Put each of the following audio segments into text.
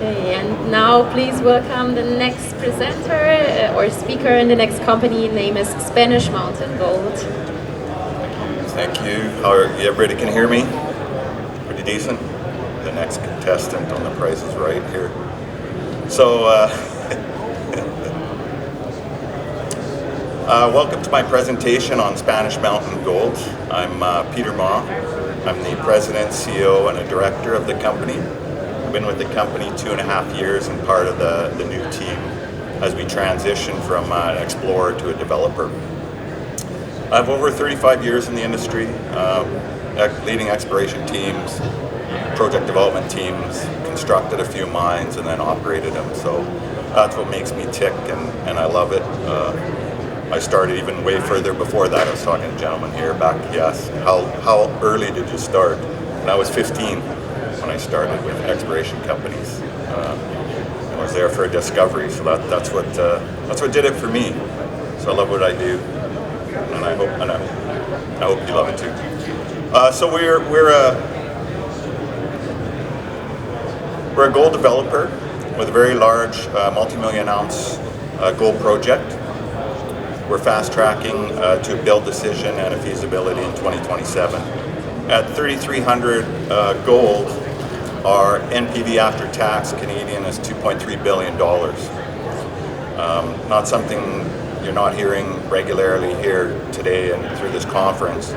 Okay, and now please welcome the next presenter or speaker in the next company. Name is Spanish Mountain Gold. Thank you. Everybody can hear me? Pretty decent? The next contestant on The Price is Right here. So, welcome to my presentation on Spanish Mountain Gold. I'm Peter Ma. I'm the president, CEO, and a director of the company. I've been with the company 2.5 years and part of the new team as we transition from an explorer to a developer. I have over 35 years in the industry, leading exploration teams, project development teams, constructed a few mines, and then operated them. So that's what makes me tick, and I love it. I started even way further before that. I was talking to a gentleman here back, yes, how early did you start? And I was 15 when I started with exploration companies. I was there for a discovery, so that's what did it for me. So I love what I do. And I hope you love it too. So we're a gold developer with a very large multi-million ounce gold project. We're fast tracking to a build decision and a feasibility in 2027. At 3,300 gold, our NPV after tax Canadian is $2.3 billion. Not something you're not hearing regularly here today and through this conference.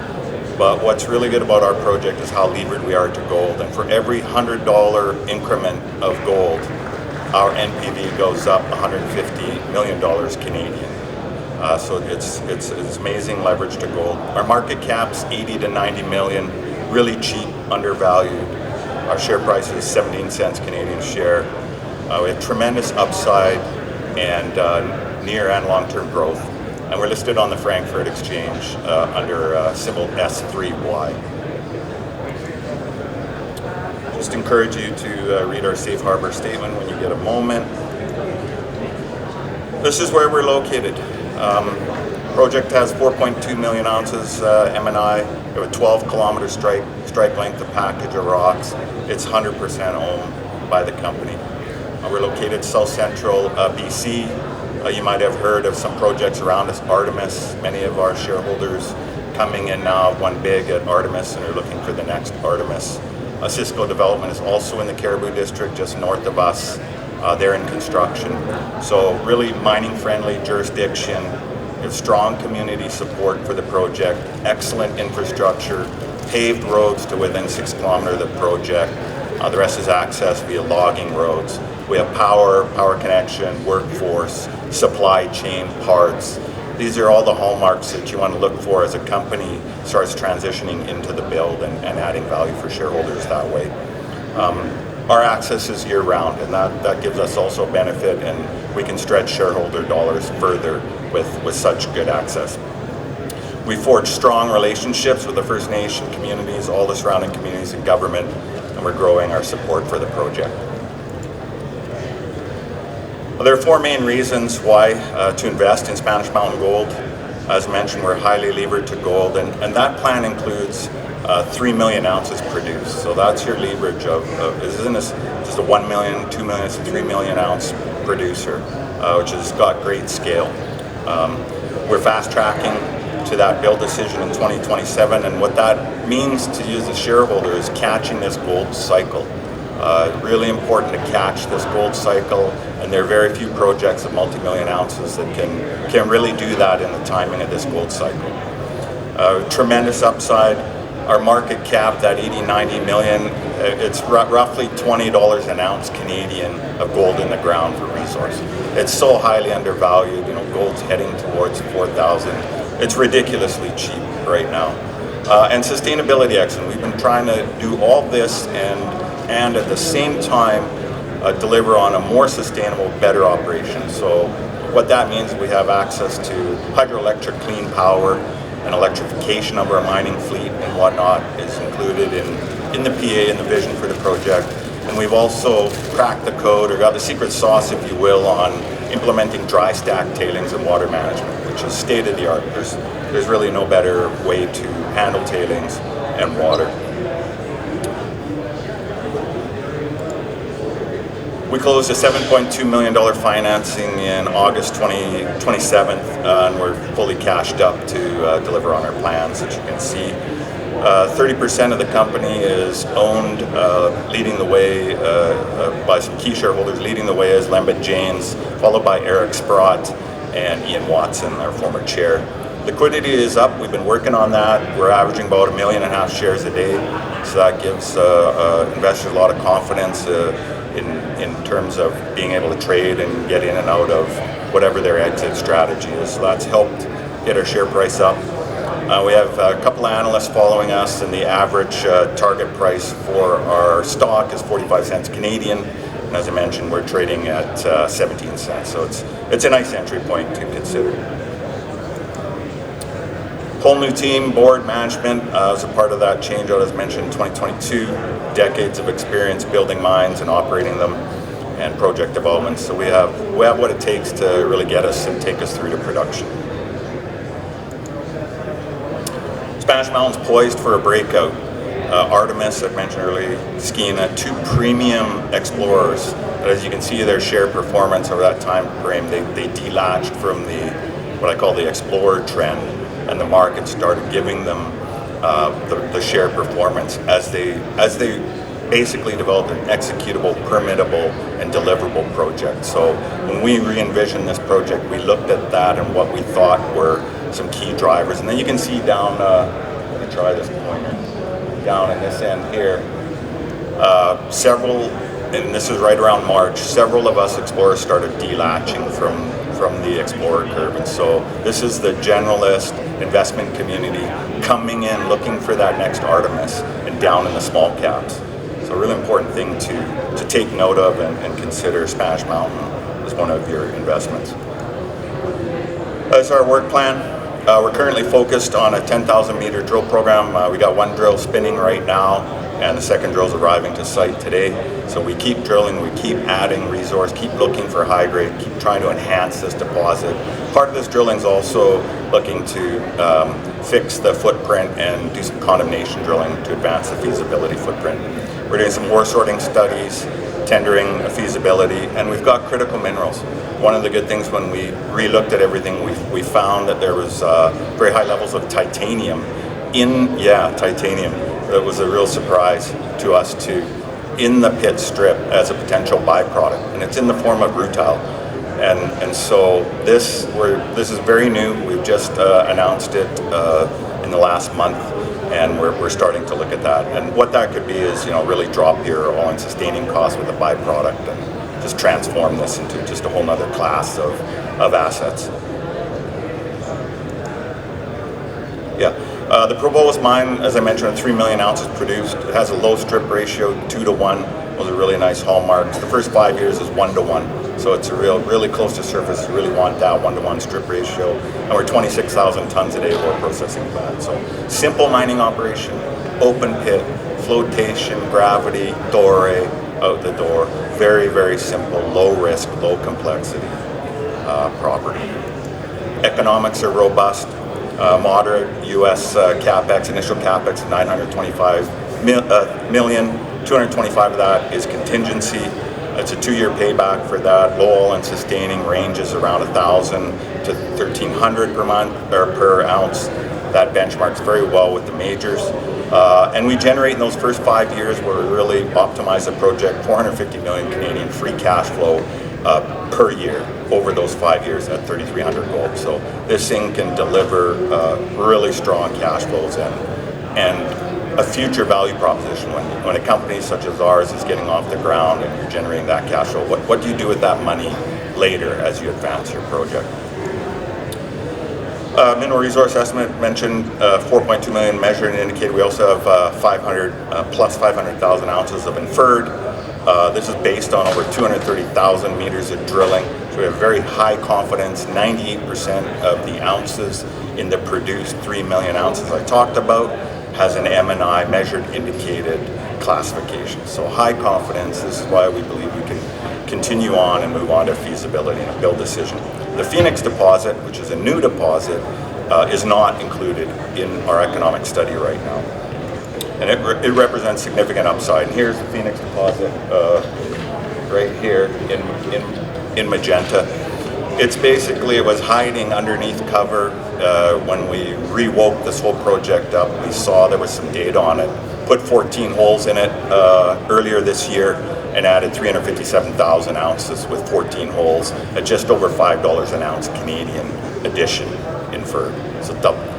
But what's really good about our project is how levered we are to gold. And for every $100 increment of gold, our NPV goes up $150 million Canadian. So it's amazing leverage to gold. Our market cap's 80 to 90 million, really cheap, undervalued. Our share price is 17 cents Canadian share. We have tremendous upside and near and long-term growth, and we're listed on the Frankfurt Exchange under symbol S3Y. Just encourage you to read our safe harbor statement when you get a moment. This is where we're located. Project has 4.2 million ounces M&I. We have a 12-kilometer strike length of package of rocks. It's 100% owned by the company. We're located south central BC. You might have heard of some projects around us, Artemis. Many of our shareholders coming in now, one big at Artemis, and are looking for the next Artemis. Cisco Development is also in the Caribou District, just north of us. They're in construction. So really mining-friendly jurisdiction. We have strong community support for the project, excellent infrastructure, paved roads to within 6 kilometers of the project. The rest is access via logging roads. We have power connection, workforce, supply chain, parts. These are all the hallmarks that you want to look for as a company starts transitioning into the build and adding value for shareholders that way. Our access is year-round, and that gives us also a benefit, and we can stretch shareholder dollars further with such good access. We forge strong relationships with the First Nation communities, all the surrounding communities and government, and we're growing our support for the project. Well, there are 4 main reasons why to invest in Spanish Mountain Gold. As mentioned, we're highly levered to gold, and that plan includes 3 million ounces produced. So that's your leverage of isn't this just a 1 million, 2 million, it's a 3 million ounce producer, which has got great scale. We're fast tracking to that build decision in 2027, and what that means to you as a shareholder is catching this gold cycle. Really important to catch this gold cycle, and there are very few projects of multi-million ounces that can really do that in the timing of this gold cycle. Tremendous upside. Our market cap, that 80-90 million, it's roughly $20 an ounce Canadian of gold in the ground for resource. It's so highly undervalued. You know, gold's heading towards 4,000. It's ridiculously cheap right now. And sustainability excellence. We've been trying to do all this and at the same time deliver on a more sustainable, better operation. So what that means, we have access to hydroelectric clean power, and electrification of our mining fleet and whatnot is included in the PA and the vision for the project. And we've also cracked the code, or got the secret sauce, if you will, on implementing dry stack tailings and water management, which is state of the art. There's really no better way to handle tailings and water. We closed a $7.2 million financing in August 27th, and we're fully cashed up to deliver on our plans. As you can see, 30% of the company is owned, leading the way by some key shareholders. Leading the way is Lembit Janes, followed by Eric Sprott and Ian Watson, our former chair. Liquidity is up. We've been working on that. We're averaging about 1.5 million shares a day, so that gives investors a lot of confidence in terms of being able to trade and get in and out of whatever their exit strategy is. So that's helped get our share price up. We have a couple of analysts following us, and the average target price for our stock is 45 cents Canadian. And as I mentioned, we're trading at 17 cents. So it's a nice entry point to consider. Whole new team, board, management as a part of that change out, as mentioned, in 2022. Decades of experience building mines and operating them, and project development. So we have what it takes to really get us and take us through to production. Spanish Mountain's poised for a breakout. Artemis, I mentioned earlier, Skeena, two premium explorers. But as you can see, their share performance over that time frame, they delatched from what I call the explorer trend, and the market started giving them the share performance as they basically developed an executable, permittable, and deliverable project. So when we re-envisioned this project, we looked at that and what we thought were some key drivers. And then you can see down, let me try this pointer, down in this end here, several, and this is right around March, several of us explorers started delatching from the explorer curve. And so this is the generalist investment community coming in looking for that next Artemis and down in the small caps. So a really important thing to take note of and consider Spanish Mountain as one of your investments. That's our work plan. We're currently focused on a 10,000 meter drill program. We got one drill spinning right now, and the second drill is arriving to site today. So we keep drilling, we keep adding resource, keep looking for high grade, keep trying to enhance this deposit. Part of this drilling is also looking to fix the footprint and do some condemnation drilling to advance the feasibility footprint. We're doing some ore sorting studies, tendering a feasibility, and we've got critical minerals. One of the good things when we re-looked at everything, we found that there was very high levels of titanium titanium. That was a real surprise to us too, in the pit strip as a potential byproduct, and it's in the form of rutile. And so this is very new. We've just announced it in the last month, and we're starting to look at that. And what that could be is, really drop your all-in sustaining costs with a byproduct and just transform this into just a whole nother class of assets. The proposed mine, as I mentioned, 3 million ounces produced. It has a low strip ratio, 2-to-1. Those are really nice hallmarks. The first 5 years is 1-to-1. So it's really close to surface. You really want that 1-to-1 strip ratio. And we're 26,000 tons a day of ore processing plant. So simple mining operation, open pit, flotation, gravity, doré, out the door. Very, very simple, low risk, low complexity property. Economics are robust. Moderate U.S. capex, initial capex of $925 million. 225 of that is contingency. It's a 2-year payback for that. Low all-in sustaining ranges around 1,000 to 1,300 per month or per ounce. That benchmarks very well with the majors. And we generate in those first 5 years where we really optimize the project 450 million Canadian free cash flow per year over those 5 years at 3,300 gold. So this thing can deliver really strong cash flows and a future value proposition when a company such as ours is getting off the ground and you're generating that cash flow. What do you do with that money later as you advance your project? Mineral resource estimate mentioned 4.2 million measured and indicated. We also have 500,000 ounces of inferred. This is based on over 230,000 meters of drilling. So we have very high confidence, 98% of the ounces in the produced 3 million ounces I talked about has an M&I, measured indicated classification. So high confidence. This is why we believe we can continue on and move on to feasibility and a build decision. The Phoenix deposit, which is a new deposit, is not included in our economic study right now. And it represents significant upside. And here's the Phoenix deposit right here in magenta. It's basically, it was hiding underneath cover. When we rewoke this whole project up, we saw there was some data on it, put 14 holes in it earlier this year, and added 357,000 ounces with 14 holes at just over $5 an ounce Canadian addition inferred. So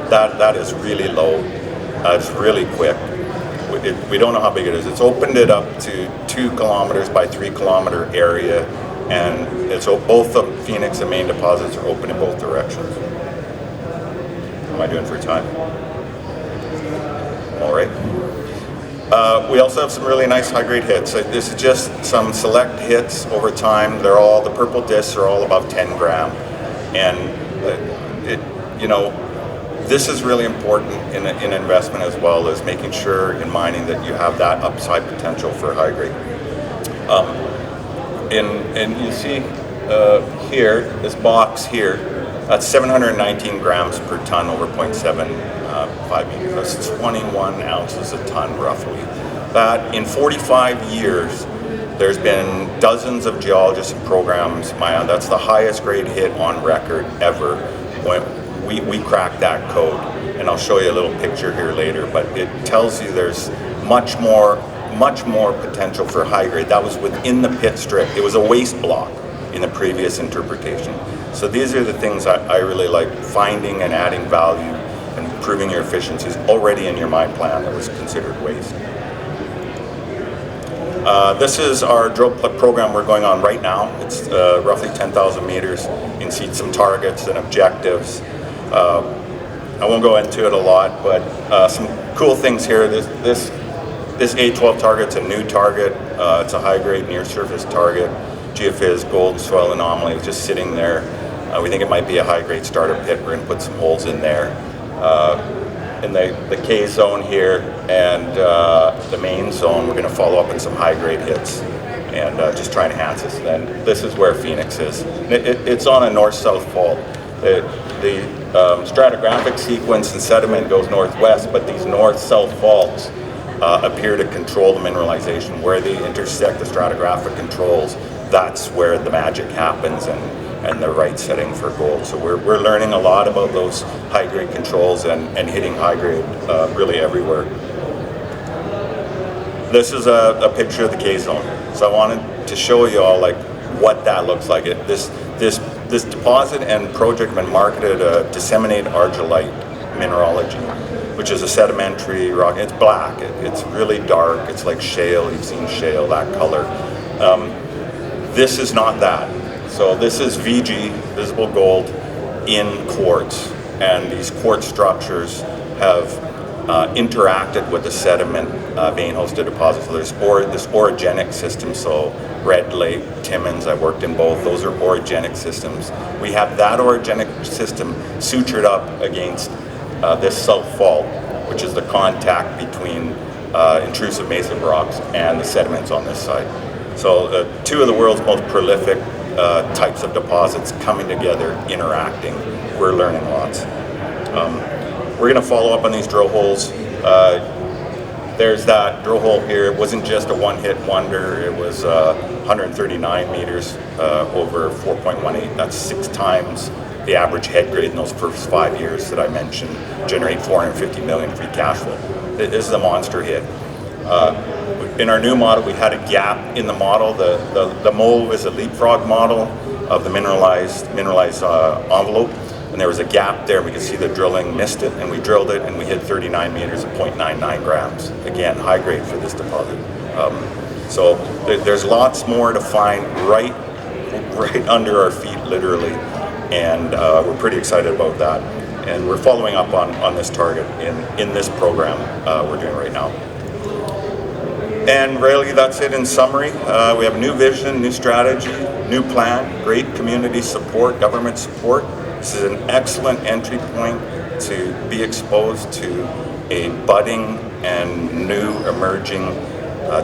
that is really low. It's really quick. We don't know how big it is. It's opened it up to 2 kilometers by 3 kilometer area, and it's both the Phoenix and main deposits are open in both directions. How am I doing for time? All right. We also have some really nice high-grade hits. This is just some select hits over time. They're all, the purple discs are all above 10 gram, and this is really important in investment as well as making sure in mining that you have that upside potential for high grade. And you see here, this box here, that's 719 grams per ton over 0.75 meters. That's 21 ounces a ton roughly. That in 45 years, there's been dozens of geologists and programs. That's the highest grade hit on record ever. When we cracked that code, and I'll show you a little picture here later, but it tells you there's much more potential for high grade. That was within the pit strip. It was a waste block in the previous interpretation. So these are the things I really like, finding and adding value and improving your efficiencies already in your mine plan that was considered waste. This is our drill program we're going on right now. It's roughly 10,000 meters. You can see some targets and objectives. I won't go into it a lot, but some cool things here. This A12 target's a new target. It's a high-grade near-surface target. Geophysics gold soil anomaly is just sitting there. We think it might be a high-grade starter pit. We're going to put some holes in there. In the K zone here and the main zone, we're going to follow up on some high-grade hits and just try and enhance this. And then this is where Phoenix is. It's on a north-south fault. The stratigraphic sequence and sediment goes northwest, but these north-south faults appear to control the mineralization. Where they intersect the stratigraphic controls, that's where the magic happens and the right setting for gold. So we're learning a lot about those high-grade controls and hitting high-grade really everywhere. This is a picture of the K zone. So I wanted to show you all like what that looks like. This deposit and project have been marketed disseminated argillite mineralogy, which is a sedimentary rock. It's black. It's really dark. It's like shale. You've seen shale, that color. This is not that. So this is VG, visible gold, in quartz, and these quartz structures have interacted with the sediment vein-hosted deposits. So there's this orogenic system. So Red Lake, Timmins, I worked in both. Those are orogenic systems. We have that orogenic system sutured up against this south fault, which is the contact between intrusive massive rocks and the sediments on this side. So two of the world's most prolific types of deposits coming together, interacting. We're learning lots. We're going to follow up on these drill holes. There's that drill hole here. It wasn't just a one-hit wonder. It was 139 meters over 4.18. That's 6 times the average head grade in those first 5 years that I mentioned. Generate 450 million free cash flow. This is a monster hit. In our new model, we had a gap in the model. The mauve is a leapfrog model of the mineralized envelope, and there was a gap there. We could see the drilling missed it, and we drilled it, and we hit 39 meters at 0.99 grams. Again, high grade for this deposit. So there's lots more to find right under our feet, literally, and we're pretty excited about that. And we're following up on this target in this program we're doing right now. And really, that's it in summary. We have a new vision, new strategy, new plan, great community support, government support. This is an excellent entry point to be exposed to a budding and new emerging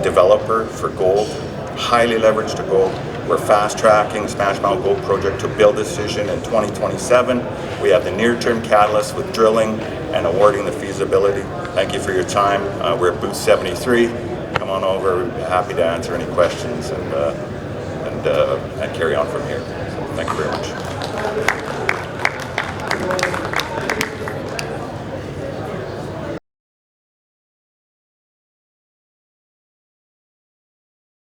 developer for gold, highly leveraged to gold. We're fast-tracking Spanish Mountain Gold Project to build decision in 2027. We have the near-term catalyst with drilling and awarding the feasibility. Thank you for your time. We're at booth 73. Come on over. We'd be happy to answer any questions and and carry on from here. So thank you very much.